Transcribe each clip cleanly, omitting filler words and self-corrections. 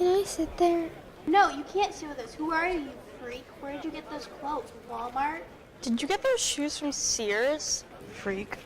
Can I sit there? No, you can't sit with us. Who are you, freak? Where did you get those clothes? Walmart? Did you get those shoes from Sears? Freak.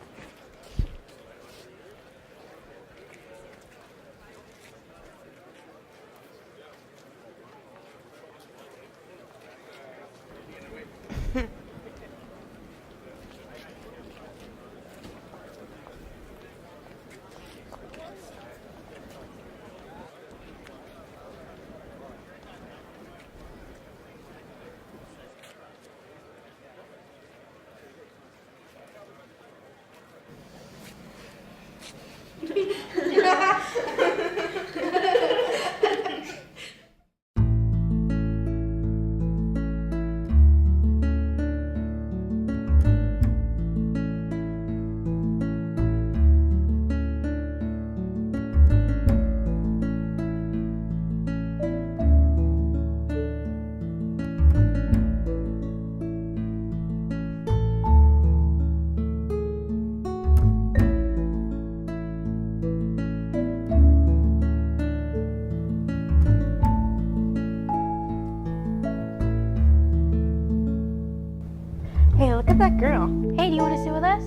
Hey, look at that girl. Hey, do you want to sit with us?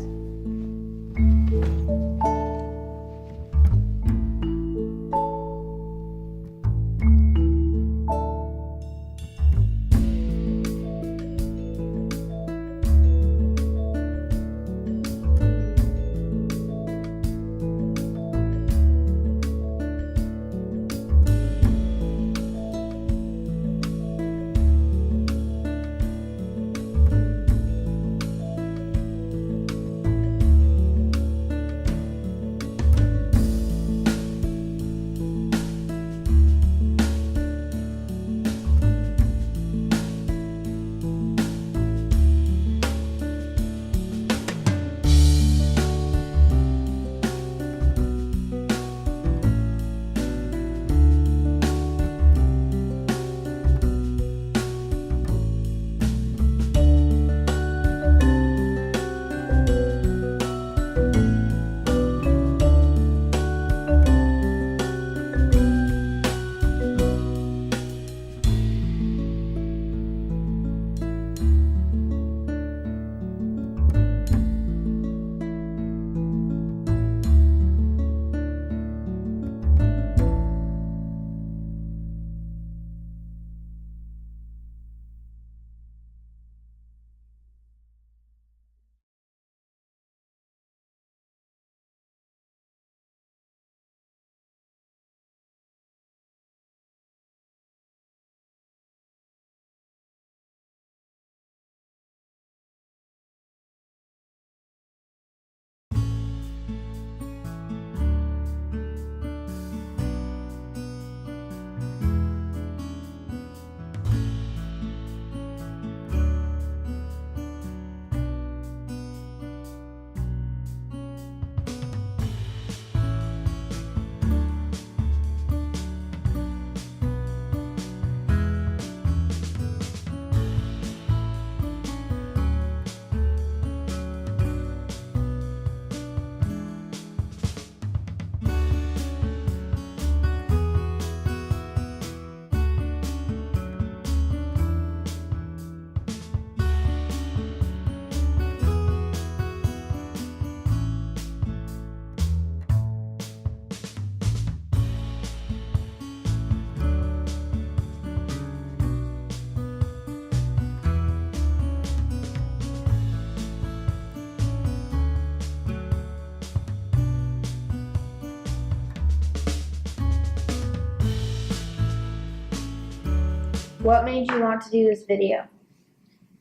What made you want to do this video?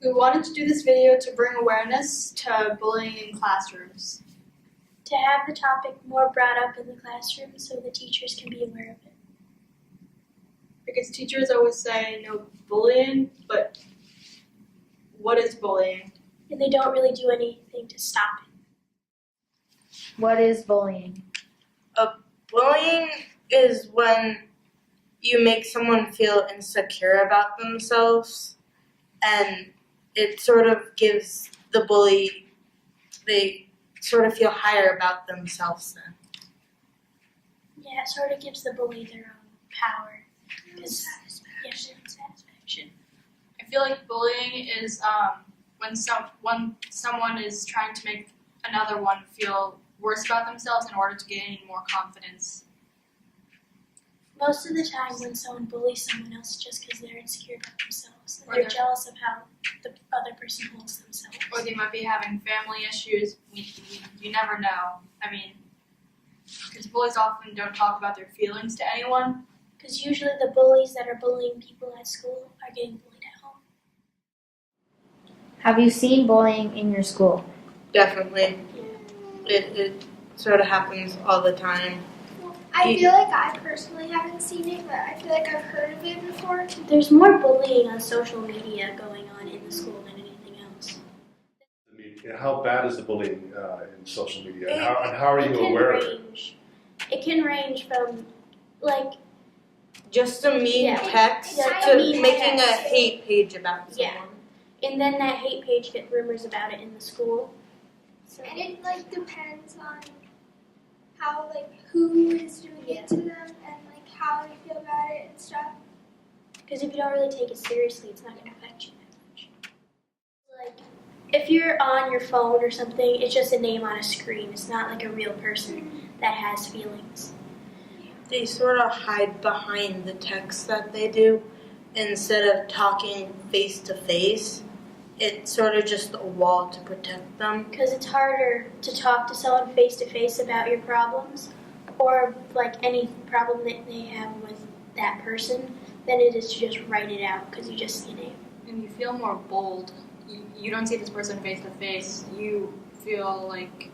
We wanted to do this video to bring awareness to bullying in classrooms. To have the topic more brought up in the classroom so the teachers can be aware of it. Because teachers always say no bullying, but what is bullying? And they don't really do anything to stop it. What is bullying? Bullying is when you make someone feel insecure about themselves, and it sort of gives the bully, they sort of feel higher about themselves then. Yeah, it sort of gives the bully their own power. Student satisfaction. I feel like bullying is when someone is trying to make another one feel worse about themselves in order to gain more confidence. Most of the time when someone bullies someone else just because they're insecure about themselves and Or they're they're- jealous of how the other person holds themselves. Or they might be having family issues. You never know. I mean, because bullies often don't talk about their feelings to anyone. Because usually the bullies that are bullying people at school are getting bullied at home. Have you seen bullying in your school? Definitely. It sort of happens all the time. I feel like I personally haven't seen it, but I feel like I've heard of it before. There's more bullying on social media going on in the school than anything else. I mean, how bad is the bullying in social media, and how are you aware of it? It can range from, like, Just a mean Yeah. text Yeah, to a mean making a text. hate page about someone. Yeah. and then that hate page get rumors about it in the school. So, And it like depends on how like who is doing Yeah. it to them and like how they feel about it and stuff. because if you don't really take it seriously, it's not going to affect you that much. Like, if you're on your phone or something, it's just a name on a screen. It's not like a real person that has feelings. They sort of hide behind the text that they do instead of talking face to face. It's sort of just a wall to protect them. Because it's harder to talk to someone face to face about your problems or like any problem that they have with that person than it is to just write it out because you just see a name. And you feel more bold. You don't see this person face to face. You feel like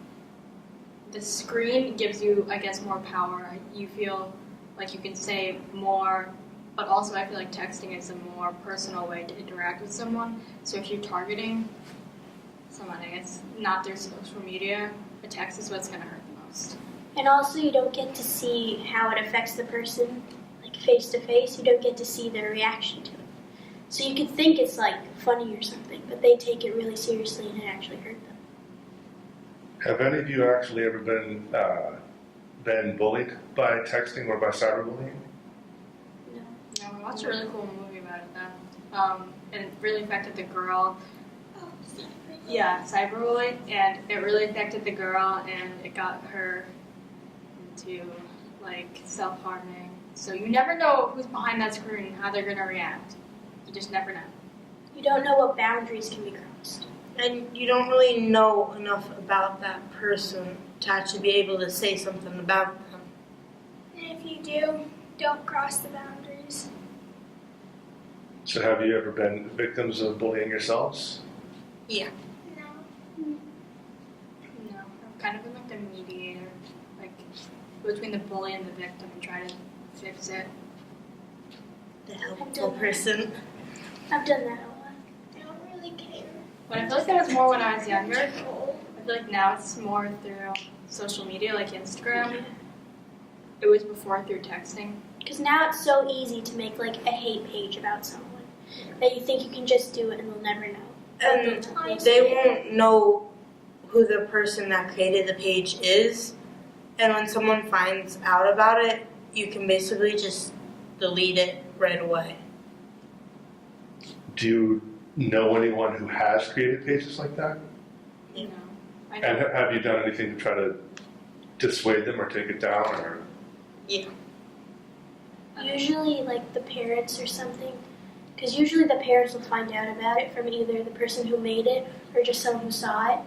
the screen gives you, I guess, more power. You feel like you can say more, but also I feel like texting is a more personal way to interact with someone. So if you're targeting someone, I guess, not their social media, a text is what's going to hurt the most. And also, you don't get to see how it affects the person, like face to face. You don't get to see their reaction to it. So you could think it's like funny or something, but they take it really seriously and it actually hurt them. Have any of you actually ever been bullied by texting or by cyberbullying? No, we watched a really cool movie about it then. And it really affected the girl. Yeah, cyberbullying, and it really affected the girl, and it got her into like self-harming. So you never know who's behind that screen and how they're gonna react. You just never know. You don't know what boundaries can be crossed. And you don't really know enough about that person to actually be able to say something about them. And if you do, don't cross the boundaries. So have you ever been victims of bullying yourselves? Yeah. No. No, I've kind of been like the mediator, like between the bully and the victim, and try to fix it. The helpful person. I've done that a lot. I don't really care. But I feel like that was more when I was younger. I feel like now it's more through social media, like Instagram. It was before through texting. Because now it's so easy to make like a hate page about someone that you think you can just do it and they'll never know. And they won't know who the person that created the page is. And when someone finds out about it, you can basically just delete it right away. Do you know anyone who has created pages like that? You know, I And know. have you done anything to try to dissuade them or take it down? Or Usually like the parents or something. Because usually the parents will find out about it from either the person who made it or just someone who saw it.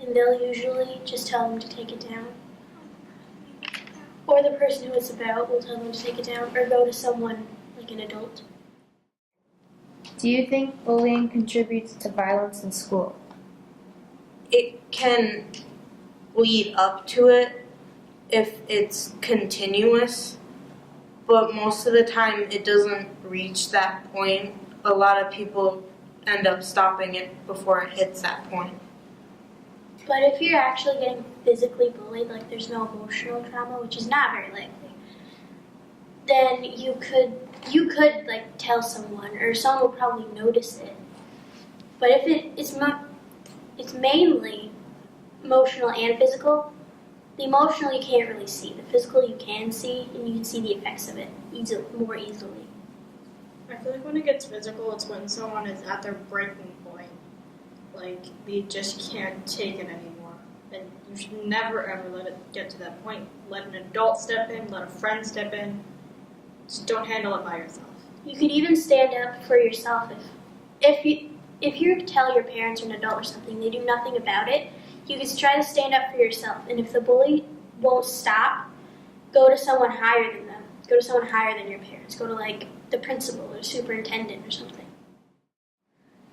And they'll usually just tell them to take it down. Or the person who it's about will tell them to take it down or go to someone like an adult. Do you think bullying contributes to violence in school? it can lead up to it if it's continuous, but most of the time it doesn't reach that point. A lot of people end up stopping it before it hits that point. But if you're actually getting physically bullied, like there's no emotional trauma, which is not very likely, then you could like tell someone, or someone will probably notice it. But if it's mainly emotional and physical. The emotional you can't really see. The physical you can see, and you can see the effects of it more easily. I feel like when it gets physical, it's when someone is at their breaking point. Like, they just can't take it anymore. And you should never ever let it get to that point. Let an adult step in, let a friend step in. Just don't handle it by yourself. You could even stand up for yourself if you tell your parents or an adult or something, they do nothing about it. You can try to stand up for yourself, and if the bully won't stop, go to someone higher than them. Go to someone higher than your parents. Go to like the principal or superintendent or something.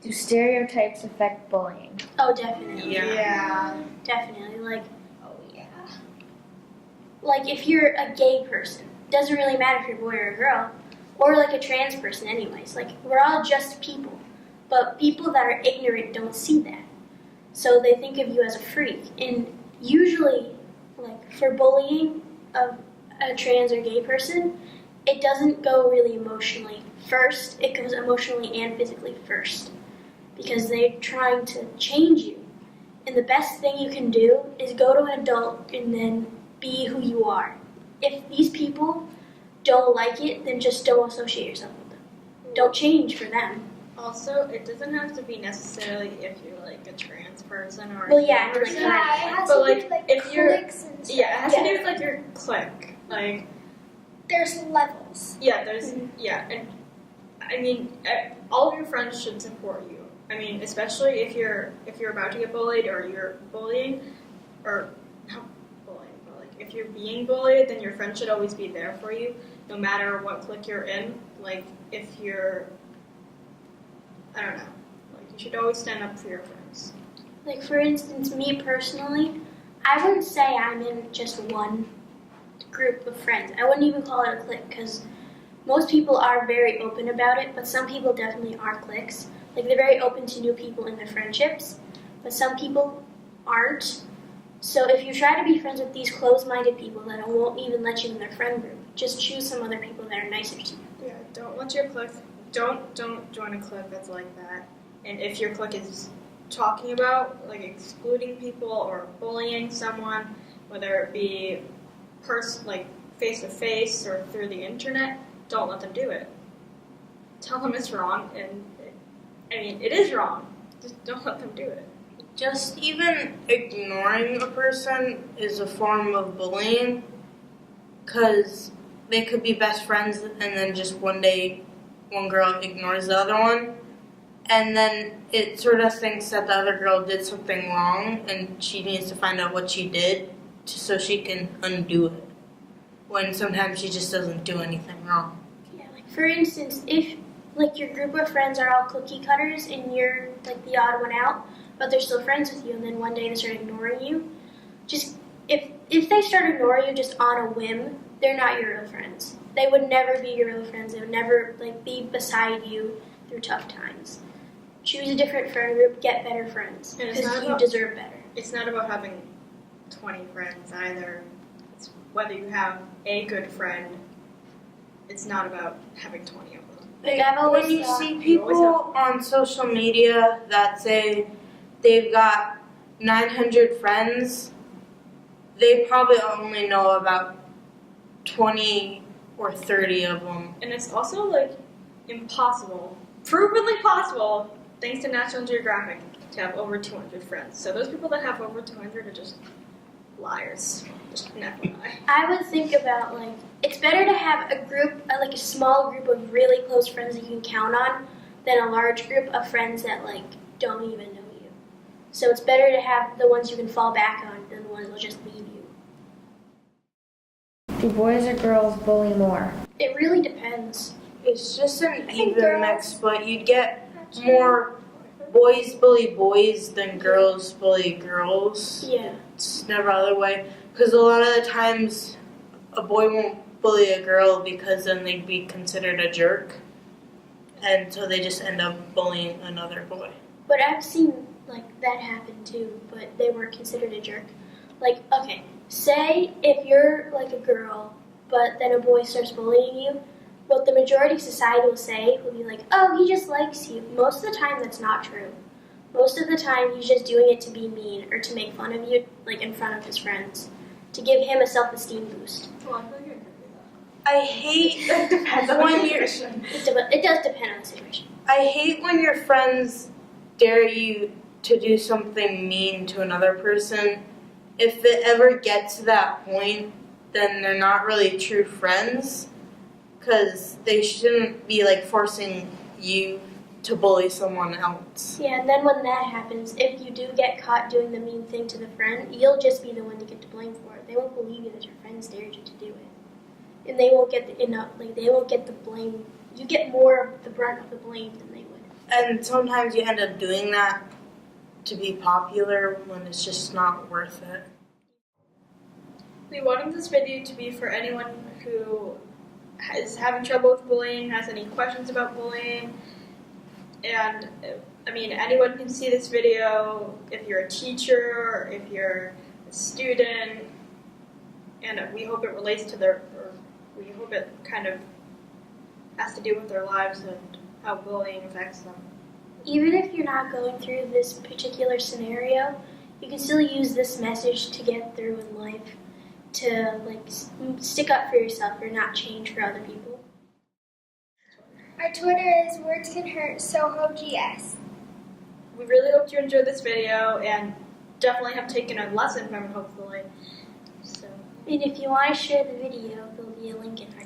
Do stereotypes affect bullying? Oh, definitely. Yeah. Definitely. Like, Oh, yeah. like if you're a gay person, doesn't really matter if you're a boy or a girl, or like a trans person anyways. Like, we're all just people. But people that are ignorant don't see that. So they think of you as a freak. And usually, like, for bullying of a trans or gay person, it doesn't go really emotionally first. It goes emotionally and physically first. Because they're trying to change you. And the best thing you can do is go to an adult and then be who you are. If these people don't like it, then just don't associate yourself with them. Don't change for them. Also, it doesn't have to be necessarily if you're like a trans person or a Well, yeah, gay I mean, person. like, it has But, to like, do like if you're- cliques and stuff. Yeah, it has to do with like your clique. Like, There's levels. yeah, there's and I mean, all of your friends should support you. I mean, especially if you're about to get bullied or you're bullying, or not bullying, but like if you're being bullied, then your friends should always be there for you, no matter what clique you're in. Like if you're, I don't know, like you should always stand up for your friends. Like, for instance, me personally, I wouldn't say I'm in just one group of friends. I wouldn't even call it a clique because most people are very open about it, but some people definitely are cliques. Like, they're very open to new people in their friendships, but some people aren't. So if you try to be friends with these closed-minded people that won't even let you in their friend group, just choose some other people that are nicer to you. Yeah, don't let your clique. Don't join a clique that's like that. And if your clique is talking about like excluding people or bullying someone, whether it be like face to face or through the internet, don't let them do it. Tell them it's wrong, and it is wrong. Just don't let them do it. Just even ignoring a person is a form of bullying, because they could be best friends and then just one day one girl ignores the other one, and then it sort of thinks that the other girl did something wrong and she needs to find out what she did so she can undo it, when sometimes she just doesn't do anything wrong. Yeah, like for instance, if like your group of friends are all cookie cutters and you're like the odd one out, but they're still friends with you, and then one day they start ignoring you, just if they start ignoring you just on a whim, they're not your real friends. They would never be your real friends. They would never like be beside you through tough times. Choose a different friend group, get better friends, And it's because not you about- deserve better. It's not about having 20 friends either. It's whether you have a good friend. It's not about having 20 of them. Like, I've always When you thought- see people on social media that say they've got 900 friends, they probably only know about 20 or 30 of them. And it's also like impossible, provenly possible, thanks to National Geographic, to have over 200 friends. So those people that have over 200 are just liars. Just an FYI. I would think about like it's better to have a group, like a small group of really close friends that you can count on, than a large group of friends that like don't even know you. So it's better to have the ones you can fall back on than the ones that will just leave you. Do boys or girls bully more? It really depends. It's just an think even girls- mix, but you'd get more boys bully boys than girls bully girls. Yeah. It's never other way, because a lot of the times a boy won't bully a girl because then they'd be considered a jerk, and so they just end up bullying another boy. But I've seen like that happen too, but they weren't considered a jerk. Like, okay, say if you're like a girl, but then a boy starts bullying you, what the majority of society will say will be like, oh, he just likes you. Most of the time, that's not true. Most of the time, he's just doing it to be mean or to make fun of you, like in front of his friends, to give him a self-esteem boost. Well, I feel like I agree with I hate Depends on when the you're. situation. It does depend on the situation. I hate when your friends dare you to do something mean to another person. If it ever gets to that point, then they're not really true friends, because they shouldn't be like forcing you to bully someone else. Yeah, and then when that happens, if you do get caught doing the mean thing to the friend, you'll just be the one to get to blame for it. They won't believe you that your friends dared you to do it, and they won't get they won't get the blame. You get more of the brunt of the blame than they would. And sometimes you end up doing that to be popular when it's just not worth it. We wanted this video to be for anyone who is having trouble with bullying, has any questions about bullying, and I mean, anyone can see this video if you're a teacher, if you're a student, and we hope it relates to we hope it kind of has to do with their lives and how bullying affects them. Even if you're not going through this particular scenario, you can still use this message to get through in life, to like stick up for yourself or not change for other people. Our Twitter is Words Can Hurt Soho GS. We really hope you enjoyed this video and definitely have taken a lesson from it, hopefully. So. And if you want to share the video, there'll be a link in our